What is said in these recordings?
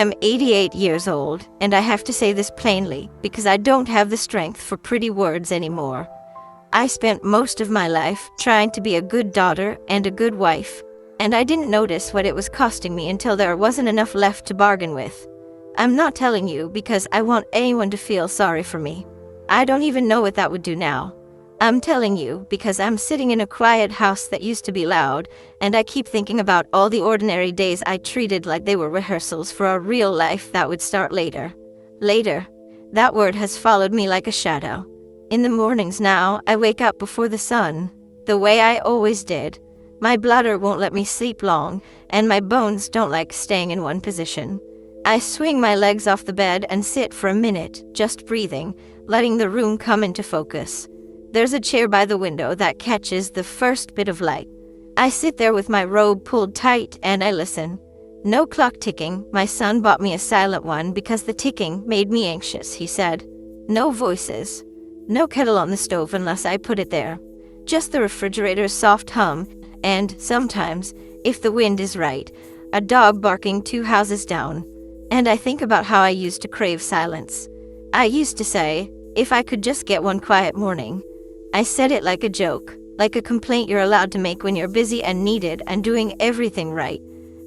I'm 88 years old, and I have to say this plainly because I don't have the strength for pretty words anymore. I spent most of my life trying to be a good daughter and a good wife, and I didn't notice what it was costing me until there wasn't enough left to bargain with. I'm not telling you because I want anyone to feel sorry for me. I don't even know what that would do now. I'm telling you because I'm sitting in a quiet house that used to be loud, and I keep thinking about all the ordinary days I treated like they were rehearsals for a real life that would start later. Later. That word has followed me like a shadow. In the mornings now, I wake up before the sun, the way I always did. My bladder won't let me sleep long, and my bones don't like staying in one position. I swing my legs off the bed and sit for a minute, just breathing, letting the room come into focus. There's a chair by the window that catches the first bit of light. I sit there with my robe pulled tight and I listen. No clock ticking. My son bought me a silent one because the ticking made me anxious, he said. No voices. No kettle on the stove unless I put it there. Just the refrigerator's soft hum, and sometimes, if the wind is right, a dog barking 2 houses down. And I think about how I used to crave silence. I used to say, if I could just get one quiet morning. I said it like a joke, like a complaint you're allowed to make when you're busy and needed and doing everything right.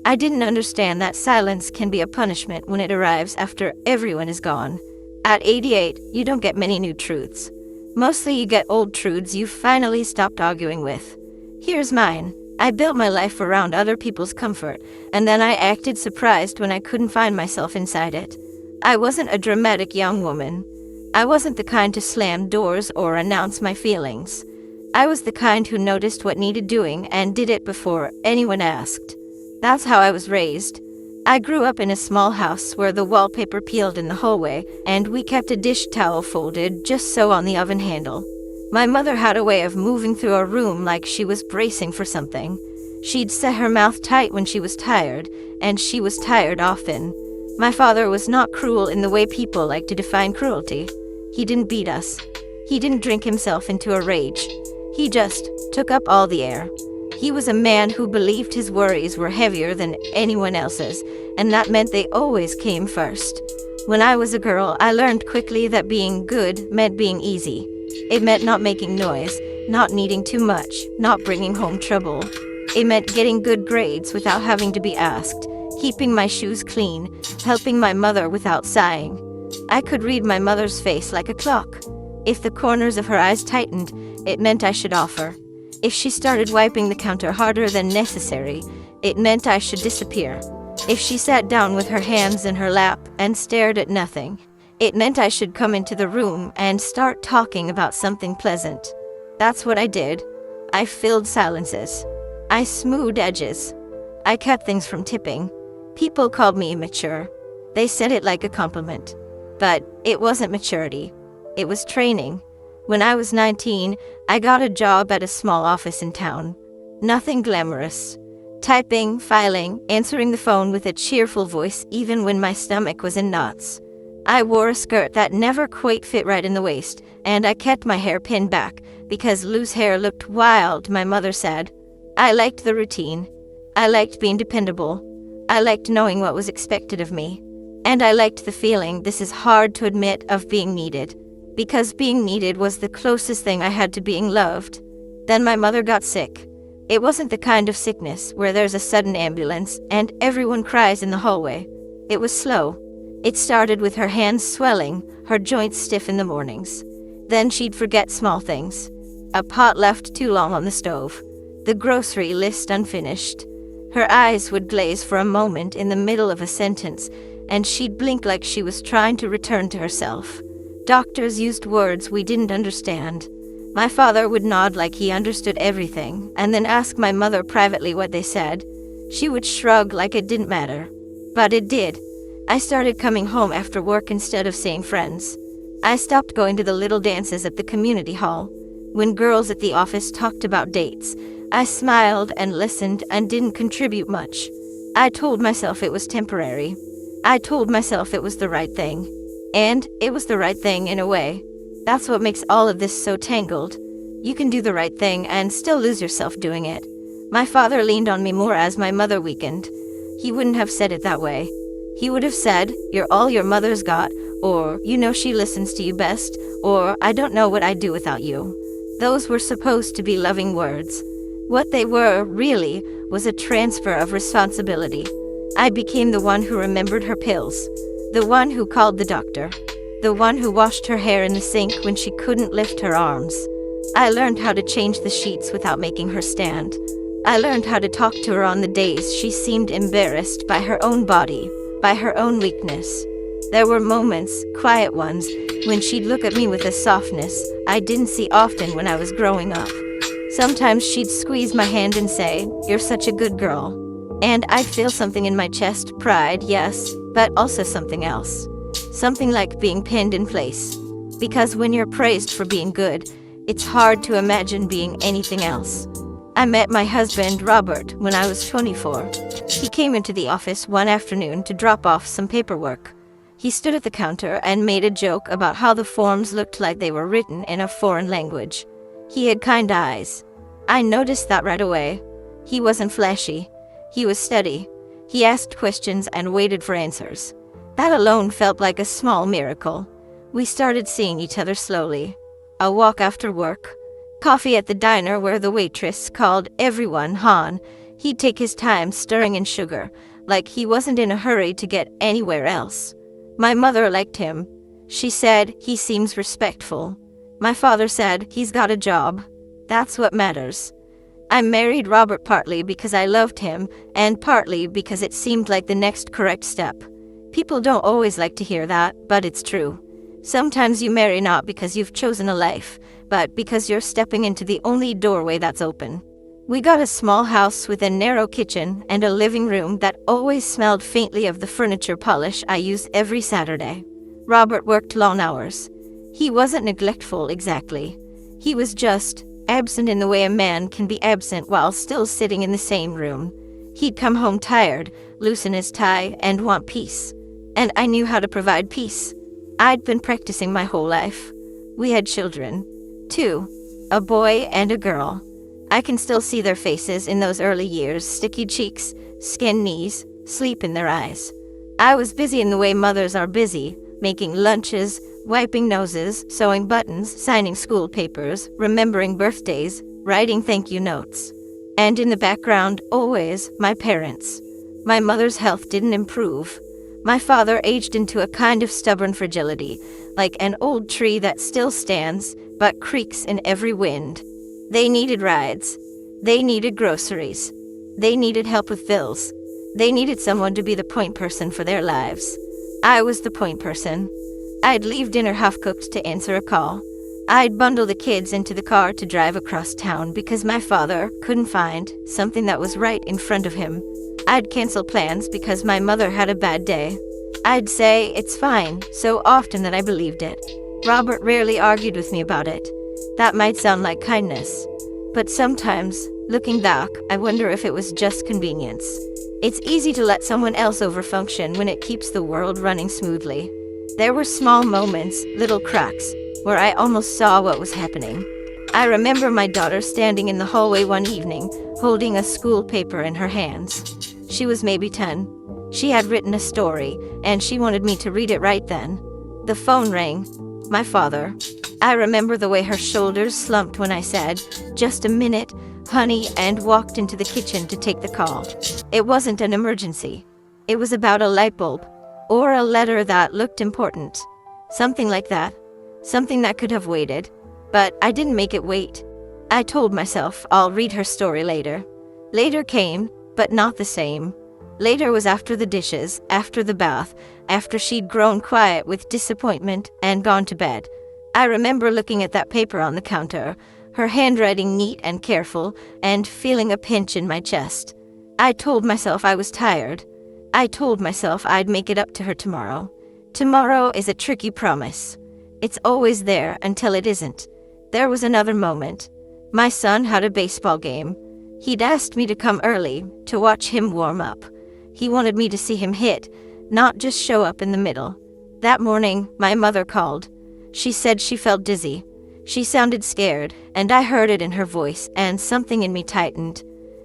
I didn't understand that silence can be a punishment when it arrives after everyone is gone. At 88, you don't get many new truths. Mostly you get old truths you've finally stopped arguing with. Here's mine. I built my life around other people's comfort, and then I acted surprised when I couldn't find myself inside it. I wasn't a dramatic young woman. I wasn't the kind to slam doors or announce my feelings. I was the kind who noticed what needed doing and did it before anyone asked. That's how I was raised. I grew up in a small house where the wallpaper peeled in the hallway, and we kept a dish towel folded just so on the oven handle. My mother had a way of moving through a room like she was bracing for something. She'd set her mouth tight when she was tired, and she was tired often. My father was not cruel in the way people like to define cruelty. He didn't beat us. He didn't drink himself into a rage. He just took up all the air. He was a man who believed his worries were heavier than anyone else's, and that meant they always came first. When I was a girl, I learned quickly that being good meant being easy. It meant not making noise, not needing too much, not bringing home trouble. It meant getting good grades without having to be asked, keeping my shoes clean, helping my mother without sighing. I could read my mother's face like a clock. If the corners of her eyes tightened, it meant I should offer. If she started wiping the counter harder than necessary, it meant I should disappear. If she sat down with her hands in her lap and stared at nothing, it meant I should come into the room and start talking about something pleasant. That's what I did. I filled silences. I smoothed edges. I kept things from tipping. People called me immature. They said it like a compliment. But it wasn't maturity. It was training. When I was 19, I got a job at a small office in town. Nothing glamorous. Typing, filing, answering the phone with a cheerful voice even when my stomach was in knots. I wore a skirt that never quite fit right in the waist, and I kept my hair pinned back because loose hair looked wild, my mother said. I liked the routine. I liked being dependable. I liked knowing what was expected of me. And I liked the feeling, this is hard to admit, of being needed. Because being needed was the closest thing I had to being loved. Then my mother got sick. It wasn't the kind of sickness where there's a sudden ambulance and everyone cries in the hallway. It was slow. It started with her hands swelling, her joints stiff in the mornings. Then she'd forget small things. A pot left too long on the stove. The grocery list unfinished. Her eyes would glaze for a moment in the middle of a sentence, and she'd blink like she was trying to return to herself. Doctors used words we didn't understand. My father would nod like he understood everything, and then ask my mother privately what they said. She would shrug like it didn't matter. But it did. I started coming home after work instead of seeing friends. I stopped going to the little dances at the community hall. When girls at the office talked about dates, I smiled and listened and didn't contribute much. I told myself it was temporary. I told myself it was the right thing. And it was the right thing in a way. That's what makes all of this so tangled. You can do the right thing and still lose yourself doing it. My father leaned on me more as my mother weakened. He wouldn't have said it that way. He would have said, "You're all your mother's got," or, "You know she listens to you best," or, "I don't know what I'd do without you." Those were supposed to be loving words. What they were, really, was a transfer of responsibility. I became the one who remembered her pills, the one who called the doctor, the one who washed her hair in the sink when she couldn't lift her arms. I learned how to change the sheets without making her stand. I learned how to talk to her on the days she seemed embarrassed by her own body, by her own weakness. There were moments, quiet ones, when she'd look at me with a softness I didn't see often when I was growing up. Sometimes she'd squeeze my hand and say, "You're such a good girl." And I'd feel something in my chest, pride, yes, but also something else. Something like being pinned in place. Because when you're praised for being good, it's hard to imagine being anything else. I met my husband, Robert, when I was 24. He came into the office one afternoon to drop off some paperwork. He stood at the counter and made a joke about how the forms looked like they were written in a foreign language. He had kind eyes. I noticed that right away. He wasn't flashy. He was steady. He asked questions and waited for answers. That alone felt like a small miracle. We started seeing each other slowly. A walk after work. Coffee at the diner where the waitress called everyone Han. He'd take his time stirring in sugar, like he wasn't in a hurry to get anywhere else. My mother liked him. She said, "He seems respectful." My father said, "He's got a job." That's what matters. I married Robert partly because I loved him, and partly because it seemed like the next correct step. People don't always like to hear that, but it's true. Sometimes you marry not because you've chosen a life, but because you're stepping into the only doorway that's open. We got a small house with a narrow kitchen and a living room that always smelled faintly of the furniture polish I use every Saturday. Robert worked long hours. He wasn't neglectful exactly. He was just absent in the way a man can be absent while still sitting in the same room. He'd come home tired, loosen his tie, and want peace. And I knew how to provide peace. I'd been practicing my whole life. We had children. 2. A boy and a girl. I can still see their faces in those early years, sticky cheeks, skinned knees, sleep in their eyes. I was busy in the way mothers are busy, making lunches, wiping noses, sewing buttons, signing school papers, remembering birthdays, writing thank you notes. And in the background, always, my parents. My mother's health didn't improve. My father aged into a kind of stubborn fragility, like an old tree that still stands, but creaks in every wind. They needed rides. They needed groceries. They needed help with bills. They needed someone to be the point person for their lives. I was the point person. I'd leave dinner half-cooked to answer a call. I'd bundle the kids into the car to drive across town because my father couldn't find something that was right in front of him. I'd cancel plans because my mother had a bad day. I'd say, "It's fine," so often that I believed it. Robert rarely argued with me about it. That might sound like kindness. But sometimes, looking back, I wonder if it was just convenience. It's easy to let someone else overfunction when it keeps the world running smoothly. There were small moments, little cracks, where I almost saw what was happening. I remember my daughter standing in the hallway one evening, holding a school paper in her hands. She was maybe 10. She had written a story, and she wanted me to read it right then. The phone rang. My father. I remember the way her shoulders slumped when I said, "Just a minute, honey," and walked into the kitchen to take the call. It wasn't an emergency. It was about a light bulb, or a letter that looked important. Something like that. Something that could have waited. But I didn't make it wait. I told myself I'll read her story later. Later came, but not the same. Later was after the dishes, after the bath, after she'd grown quiet with disappointment and gone to bed. I remember looking at that paper on the counter, her handwriting neat and careful, and feeling a pinch in my chest. I told myself I was tired. I told myself I'd make it up to her tomorrow. Tomorrow is a tricky promise. It's always there until it isn't. There was another moment. My son had a baseball game. He'd asked me to come early, to watch him warm up. He wanted me to see him hit, not just show up in the middle. That morning, my mother called. She said she felt dizzy. She sounded scared, and I heard it in her voice, and something in me tightened.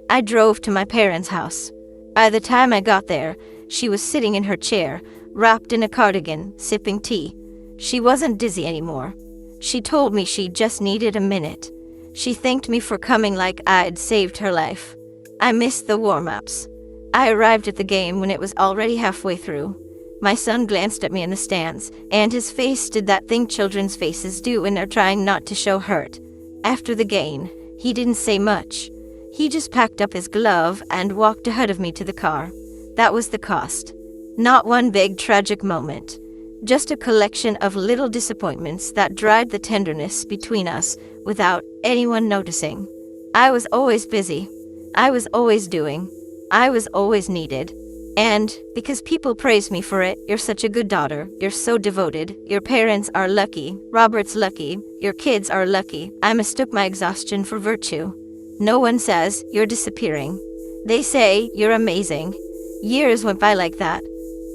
I drove to my parents' house. By the time I got there, She was sitting in her chair, wrapped in a cardigan, sipping tea. She wasn't dizzy anymore. She told me she just needed a minute. She thanked me for coming like I'd saved her life. I missed the warm-ups. I arrived at the game when it was already halfway through. My son glanced at me in the stands, and his face did that thing children's faces do when they're trying not to show hurt. After the game, he didn't say much. He just packed up his glove and walked ahead of me to the car. That was the cost. Not one big tragic moment. Just a collection of little disappointments that dried the tenderness between us without anyone noticing. I was always busy. I was always doing. I was always needed. And, because people praise me for it, you're such a good daughter, you're so devoted, your parents are lucky, Robert's lucky, your kids are lucky, I mistook my exhaustion for virtue. No one says, you're disappearing. They say, you're amazing. Years went by like that.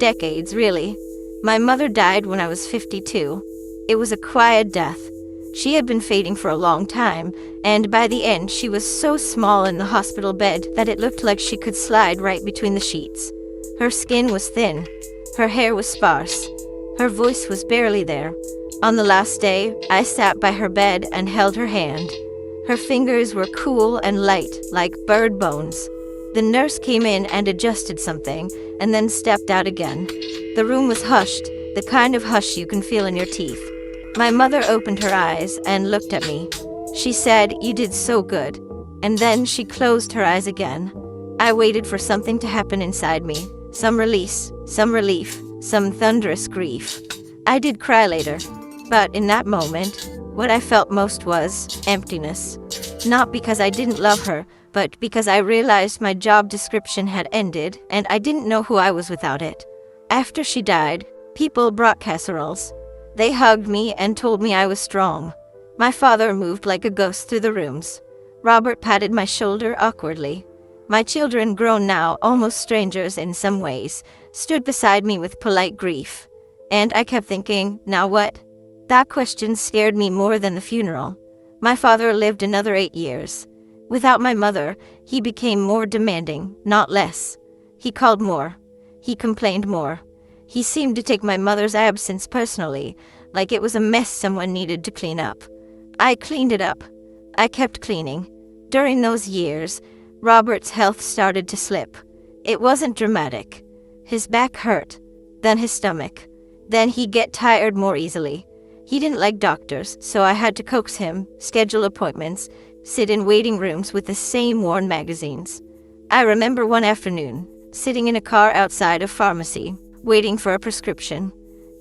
Decades, really. My mother died when I was 52. It was a quiet death. She had been fading for a long time, and by the end she was so small in the hospital bed that it looked like she could slide right between the sheets. Her skin was thin. Her hair was sparse. Her voice was barely there. On the last day, I sat by her bed and held her hand. Her fingers were cool and light, like bird bones. The nurse came in and adjusted something, and then stepped out again. The room was hushed, the kind of hush you can feel in your teeth. My mother opened her eyes and looked at me. She said, "You did so good." And then she closed her eyes again. I waited for something to happen inside me. Some release, some relief, some thunderous grief. I did cry later, but in that moment, what I felt most was emptiness. Not because I didn't love her, but because I realized my job description had ended and I didn't know who I was without it. After she died, people brought casseroles. They hugged me and told me I was strong. My father moved like a ghost through the rooms. Robert patted my shoulder awkwardly. My children, grown now, almost strangers in some ways, stood beside me with polite grief. And I kept thinking, now what? That question scared me more than the funeral. My father lived another 8 years. Without my mother, he became more demanding, not less. He called more. He complained more. He seemed to take my mother's absence personally, like it was a mess someone needed to clean up. I cleaned it up. I kept cleaning. During those years, Robert's health started to slip. It wasn't dramatic. His back hurt, then his stomach. Then he'd get tired more easily. He didn't like doctors, so I had to coax him, schedule appointments, sit in waiting rooms with the same worn magazines. I remember one afternoon, sitting in a car outside a pharmacy, waiting for a prescription.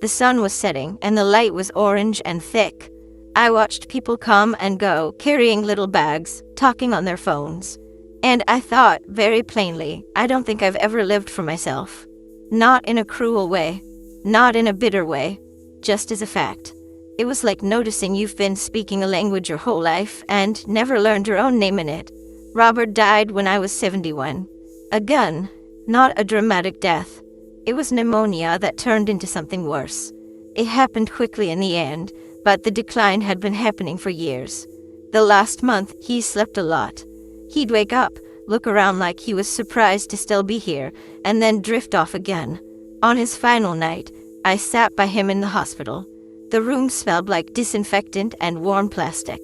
The sun was setting, and the light was orange and thick. I watched people come and go, carrying little bags, talking on their phones. And I thought, very plainly, I don't think I've ever lived for myself. Not in a cruel way. Not in a bitter way. Just as a fact. It was like noticing you've been speaking a language your whole life and never learned your own name in it. Robert died when I was 71. A gun. Not a dramatic death. It was pneumonia that turned into something worse. It happened quickly in the end, but the decline had been happening for years. The last month, he slept a lot. He'd wake up, look around like he was surprised to still be here, and then drift off again. On his final night, I sat by him in the hospital. The room smelled like disinfectant and warm plastic.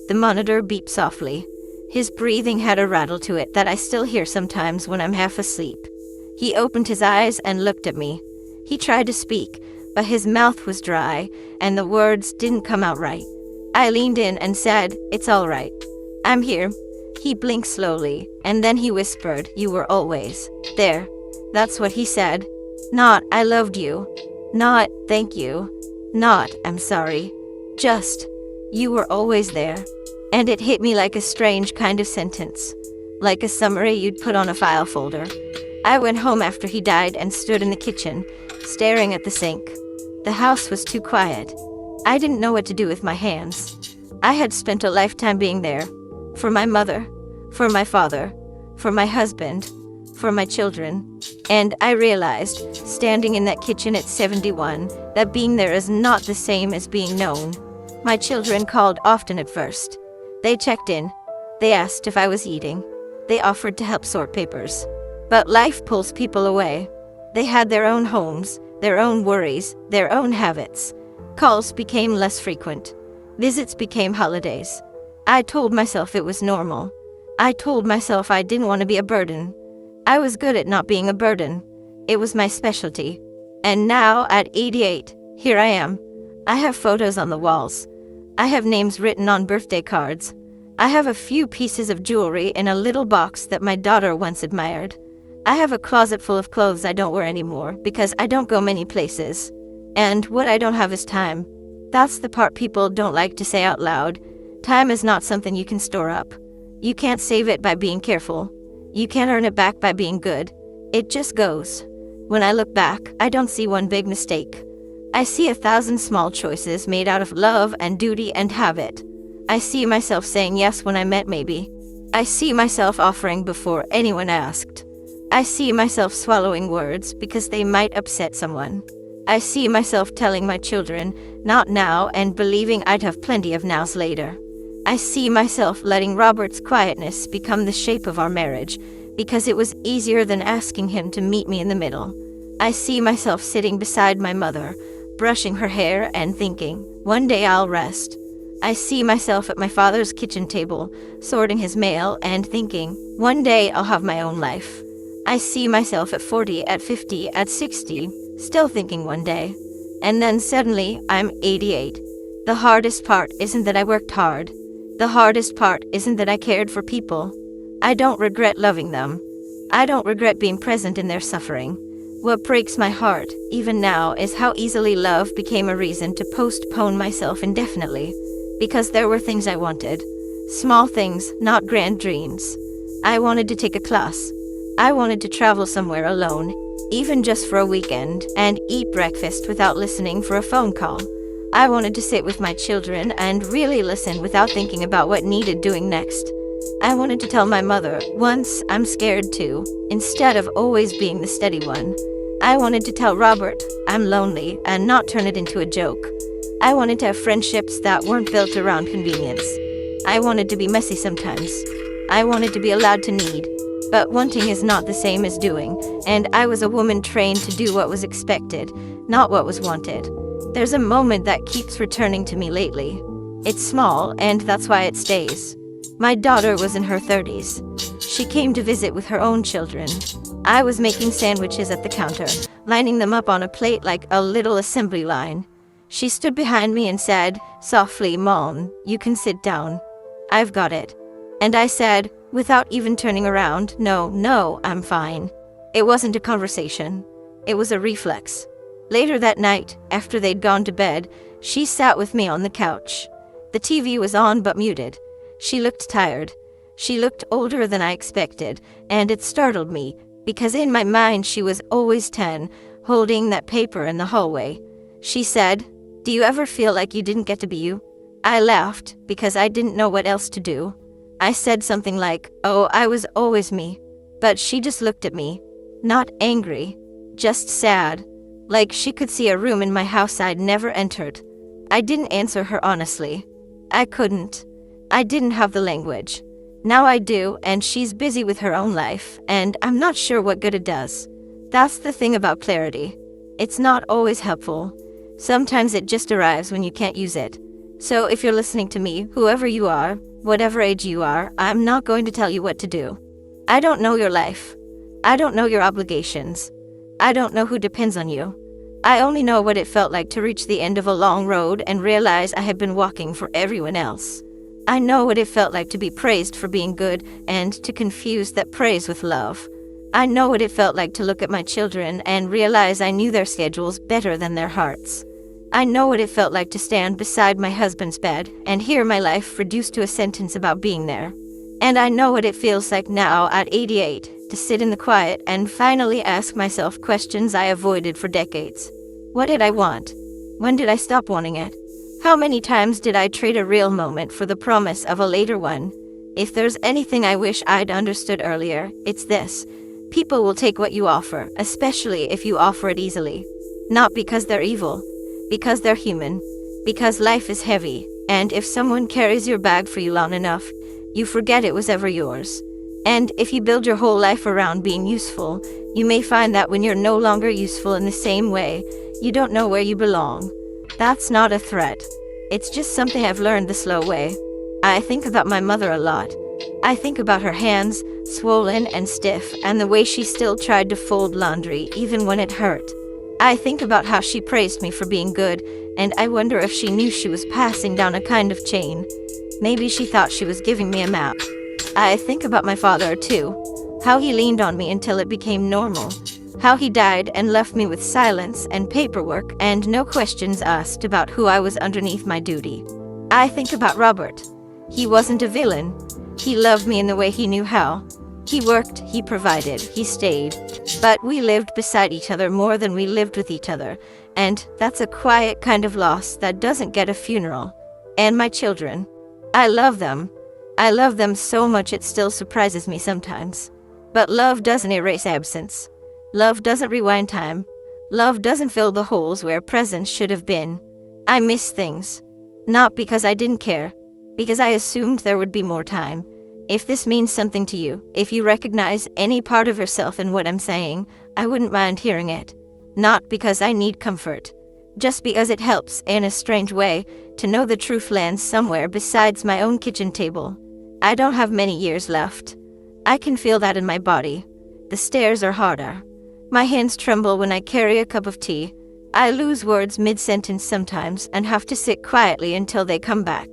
The monitor beeped softly. His breathing had a rattle to it that I still hear sometimes when I'm half asleep. He opened his eyes and looked at me. He tried to speak, but his mouth was dry, and the words didn't come out right. I leaned in and said, "It's all right. I'm here." He blinked slowly, and then he whispered, "You were always there." That's what he said. Not, "I loved you." Not, "Thank you." Not, "I'm sorry." Just, "You were always there." And it hit me like a strange kind of sentence. Like a summary you'd put on a file folder. I went home after he died and stood in the kitchen, staring at the sink. The house was too quiet. I didn't know what to do with my hands. I had spent a lifetime being there. For my mother, for my father, for my husband, for my children. And I realized, standing in that kitchen at 71, that being there is not the same as being known. My children called often at first. They checked in. They asked if I was eating. They offered to help sort papers. But life pulls people away. They had their own homes, their own worries, their own habits. Calls became less frequent. Visits became holidays. I told myself it was normal. I told myself I didn't want to be a burden. I was good at not being a burden. It was my specialty. And now, at 88, here I am. I have photos on the walls. I have names written on birthday cards. I have a few pieces of jewelry in a little box that my daughter once admired. I have a closet full of clothes I don't wear anymore because I don't go many places. And what I don't have is time. That's the part people don't like to say out loud. Time is not something you can store up. You can't save it by being careful. You can't earn it back by being good. It just goes. When I look back, I don't see one big mistake. I see 1,000 small choices made out of love and duty and habit. I see myself saying yes when I meant maybe. I see myself offering before anyone asked. I see myself swallowing words because they might upset someone. I see myself telling my children, not now, and believing I'd have plenty of nows later. I see myself letting Robert's quietness become the shape of our marriage because it was easier than asking him to meet me in the middle. I see myself sitting beside my mother, brushing her hair and thinking, one day I'll rest. I see myself at my father's kitchen table, sorting his mail and thinking, one day I'll have my own life. I see myself at 40, at 50, at 60, still thinking one day. And then suddenly, I'm 88. The hardest part isn't that I worked hard. The hardest part isn't that I cared for people. I don't regret loving them. I don't regret being present in their suffering. What breaks my heart, even now, is how easily love became a reason to postpone myself indefinitely. Because there were things I wanted. Small things, not grand dreams. I wanted to take a class. I wanted to travel somewhere alone, even just for a weekend, and eat breakfast without listening for a phone call. I wanted to sit with my children and really listen without thinking about what needed doing next. I wanted to tell my mother, once, I'm scared too, instead of always being the steady one. I wanted to tell Robert, I'm lonely, and not turn it into a joke. I wanted to have friendships that weren't built around convenience. I wanted to be messy sometimes. I wanted to be allowed to need. But wanting is not the same as doing, and I was a woman trained to do what was expected, not what was wanted. There's a moment that keeps returning to me lately. It's small, and that's why it stays. My daughter was in her 30s. She came to visit with her own children. I was making sandwiches at the counter, lining them up on a plate like a little assembly line. She stood behind me and said, softly, Mom, you can sit down. I've got it. And I said, without even turning around, no, I'm fine. It wasn't a conversation. It was a reflex. Later that night, after they'd gone to bed, she sat with me on the couch. The TV was on but muted. She looked tired. She looked older than I expected, and it startled me, because in my mind she was always 10, holding that paper in the hallway. She said, do you ever feel like you didn't get to be you? I laughed, because I didn't know what else to do. I said something like, oh, I was always me. But she just looked at me. Not angry, just sad. Like she could see a room in my house I'd never entered. I didn't answer her honestly. I couldn't. I didn't have the language. Now I do, and she's busy with her own life, and I'm not sure what good it does. That's the thing about clarity. It's not always helpful. Sometimes it just arrives when you can't use it. So if you're listening to me, whoever you are, whatever age you are, I'm not going to tell you what to do. I don't know your life. I don't know your obligations. I don't know who depends on you. I only know what it felt like to reach the end of a long road and realize I had been walking for everyone else. I know what it felt like to be praised for being good and to confuse that praise with love. I know what it felt like to look at my children and realize I knew their schedules better than their hearts. I know what it felt like to stand beside my husband's bed and hear my life reduced to a sentence about being there. And I know what it feels like now at 88 to sit in the quiet and finally ask myself questions I avoided for decades. What did I want? When did I stop wanting it? How many times did I trade a real moment for the promise of a later one? If there's anything I wish I'd understood earlier, it's this. People will take what you offer, especially if you offer it easily. Not because they're evil. Because they're human. Because life is heavy, and if someone carries your bag for you long enough, you forget it was ever yours. And if you build your whole life around being useful, you may find that when you're no longer useful in the same way, you don't know where you belong. That's not a threat. It's just something I've learned the slow way. I think about my mother a lot. I think about her hands, swollen and stiff, and the way she still tried to fold laundry even when it hurt. I think about how she praised me for being good, and I wonder if she knew she was passing down a kind of chain. Maybe she thought she was giving me a map. I think about my father, too. How he leaned on me until it became normal. How he died and left me with silence and paperwork and no questions asked about who I was underneath my duty. I think about Robert. He wasn't a villain. He loved me in the way he knew how. He worked, he provided, he stayed. But we lived beside each other more than we lived with each other, and that's a quiet kind of loss that doesn't get a funeral. And my children. I love them. I love them so much it still surprises me sometimes. But love doesn't erase absence. Love doesn't rewind time. Love doesn't fill the holes where presence should have been. I miss things. Not because I didn't care, because I assumed there would be more time. If this means something to you, if you recognize any part of yourself in what I'm saying, I wouldn't mind hearing it. Not because I need comfort, just because it helps, in a strange way, to know the truth lands somewhere besides my own kitchen table. I don't have many years left. I can feel that in my body. The stairs are harder. My hands tremble when I carry a cup of tea. I lose words mid-sentence sometimes and have to sit quietly until they come back.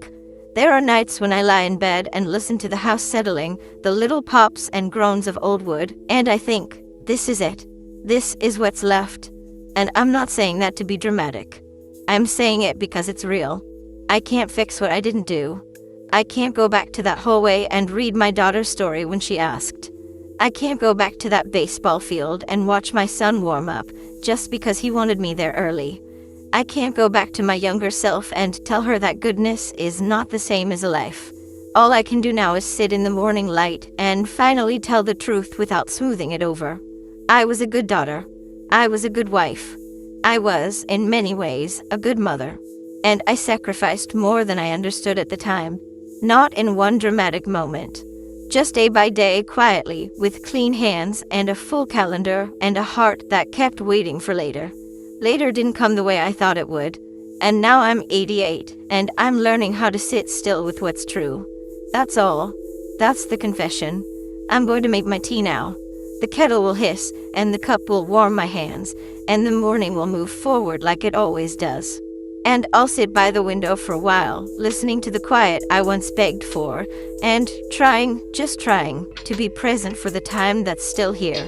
There are nights when I lie in bed and listen to the house settling, the little pops and groans of old wood, and I think, this is it. This is what's left. And I'm not saying that to be dramatic. I'm saying it because it's real. I can't fix what I didn't do. I can't go back to that hallway and read my daughter's story when she asked. I can't go back to that baseball field and watch my son warm up just because he wanted me there early. I can't go back to my younger self and tell her that goodness is not the same as a life. All I can do now is sit in the morning light and finally tell the truth without smoothing it over. I was a good daughter. I was a good wife. I was, in many ways, a good mother. And I sacrificed more than I understood at the time. Not in one dramatic moment. Just day by day, quietly, with clean hands and a full calendar and a heart that kept waiting for later. Later didn't come the way I thought it would. And now I'm 88, and I'm learning how to sit still with what's true. That's all. That's the confession. I'm going to make my tea now. The kettle will hiss, and the cup will warm my hands, and the morning will move forward like it always does. And I'll sit by the window for a while, listening to the quiet I once begged for, and trying, just trying, to be present for the time that's still here.